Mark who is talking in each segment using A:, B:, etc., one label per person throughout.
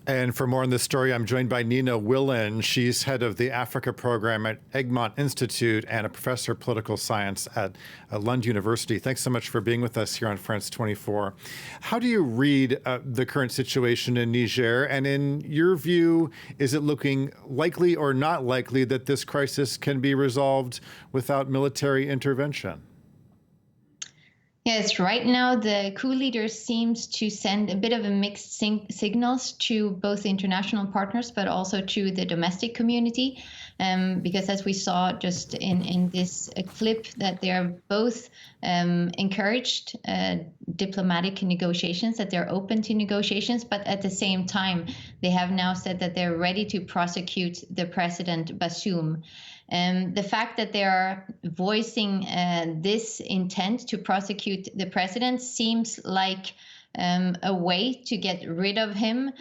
A: And for more on this story, I'm joined by Nina Wilén. She's head of the Africa program at Egmont Institute and a professor of political science at Lund University. Thanks so much for being with us here on France 24. How do you read the current situation in Niger? And in your view, is it looking likely or not likely that this crisis can be resolved without military intervention?
B: Yes, right now the coup leader seems to send a bit of a mixed signals to both international partners, but also to the domestic community, because as we saw just in this clip, that they are both encouraged diplomatic negotiations, that they're open to negotiations, but at the same time, they have now said that they're ready to prosecute the President Bazoum. The fact that they are voicing this intent to prosecute the president seems like a way to get rid of him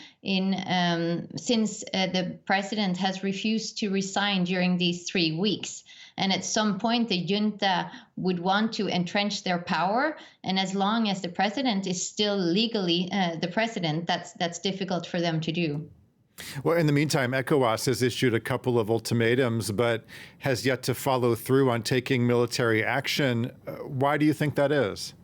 B: since the president has refused to resign during these 3 weeks. And at some point, the junta would want to entrench their power. And as long as the president is still legally the president, that's difficult for them to do.
A: Well, in the meantime, ECOWAS has issued a couple of ultimatums, but has yet to follow through on taking military action. Why do you think that is?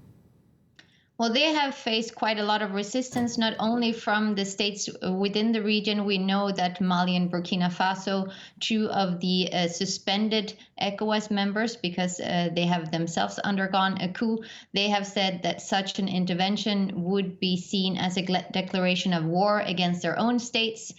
B: Well, they have faced quite a lot of resistance, not only from the states within the region. We know that Mali and Burkina Faso, two of the suspended ECOWAS members, because they have themselves undergone a coup, they have said that such an intervention would be seen as a declaration of war against their own states.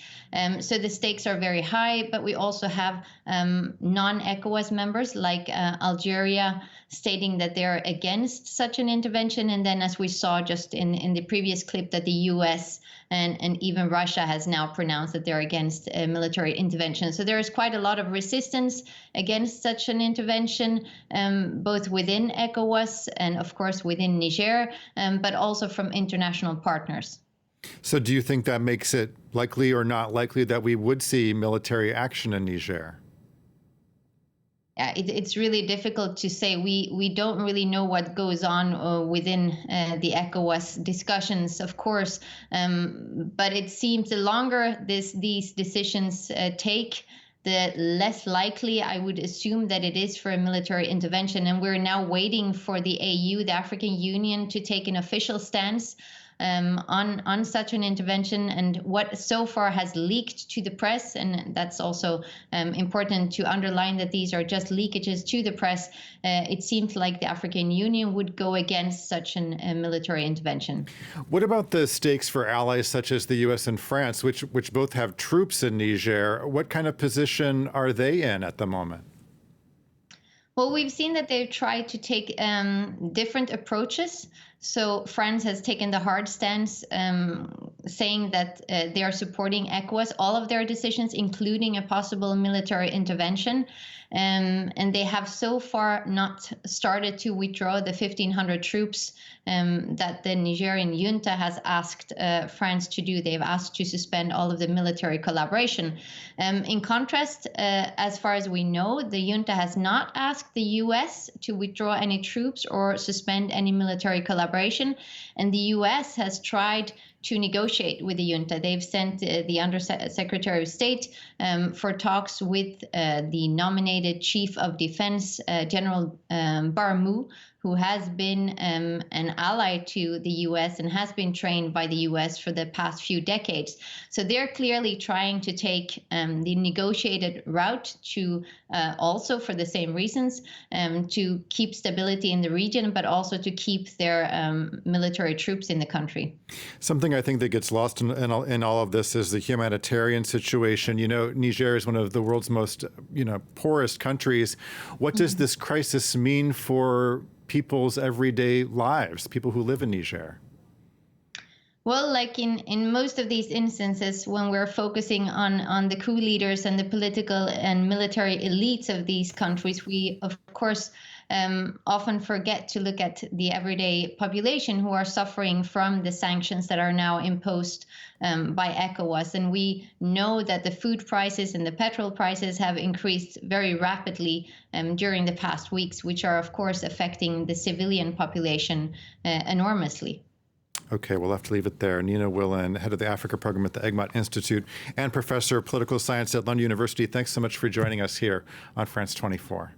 B: So the stakes are very high, but we also have non-ECOWAS members like Algeria stating that they're against such an intervention. And then, as we saw just in the previous clip, that the US and even Russia has now pronounced that they're against a military intervention. So there is quite a lot of resistance against such an intervention, both within ECOWAS and, of course, within Niger, but also from international partners.
A: So do you think that makes it likely or not likely that we would see military action in Niger?
B: Yeah, it's really difficult to say. We don't really know what goes on within the ECOWAS discussions, of course, but it seems the longer these decisions take, the less likely I would assume that it is for a military intervention. And we're now waiting for the AU, the African Union, to take an official stance on such an intervention, and what so far has leaked to the press, and that's also important to underline that these are just leakages to the press. It seems like the African Union would go against such a military intervention.
A: What about the stakes for allies such as the US and France, which both have troops in Niger? What kind of position are they in at the moment?
B: Well, we've seen that they've tried to take different approaches. So France has taken the hard stance, saying that they are supporting ECOWAS, all of their decisions, including a possible military intervention. And they have so far not started to withdraw the 1,500 troops that the Nigerian junta has asked France to do. They've asked to suspend all of the military collaboration. In contrast, as far as we know, the junta has not asked the US to withdraw any troops or suspend any military collaboration. And the US has tried to negotiate with the junta. They've sent the Undersecretary of State for talks with the nominated Chief of Defense, General Barmou, who has been an ally to the US and has been trained by the US for the past few decades. So they're clearly trying to take the negotiated route to also, for the same reasons, to keep stability in the region, but also to keep their military troops in the country.
A: Something I think that gets lost in all of this is the humanitarian situation. You know, Niger is one of the world's most, poorest countries. What does this crisis mean for people's everyday lives, people who live in Niger?
B: Well, like in most of these instances, when we're focusing on the coup leaders and the political and military elites of these countries, we, of course, often forget to look at the everyday population who are suffering from the sanctions that are now imposed by ECOWAS. And we know that the food prices and the petrol prices have increased very rapidly during the past weeks, which are, of course, affecting the civilian population enormously.
A: Okay, we'll have to leave it there. Nina Wilén, head of the Africa program at the Egmont Institute and professor of political science at Lund University. Thanks so much for joining us here on France 24.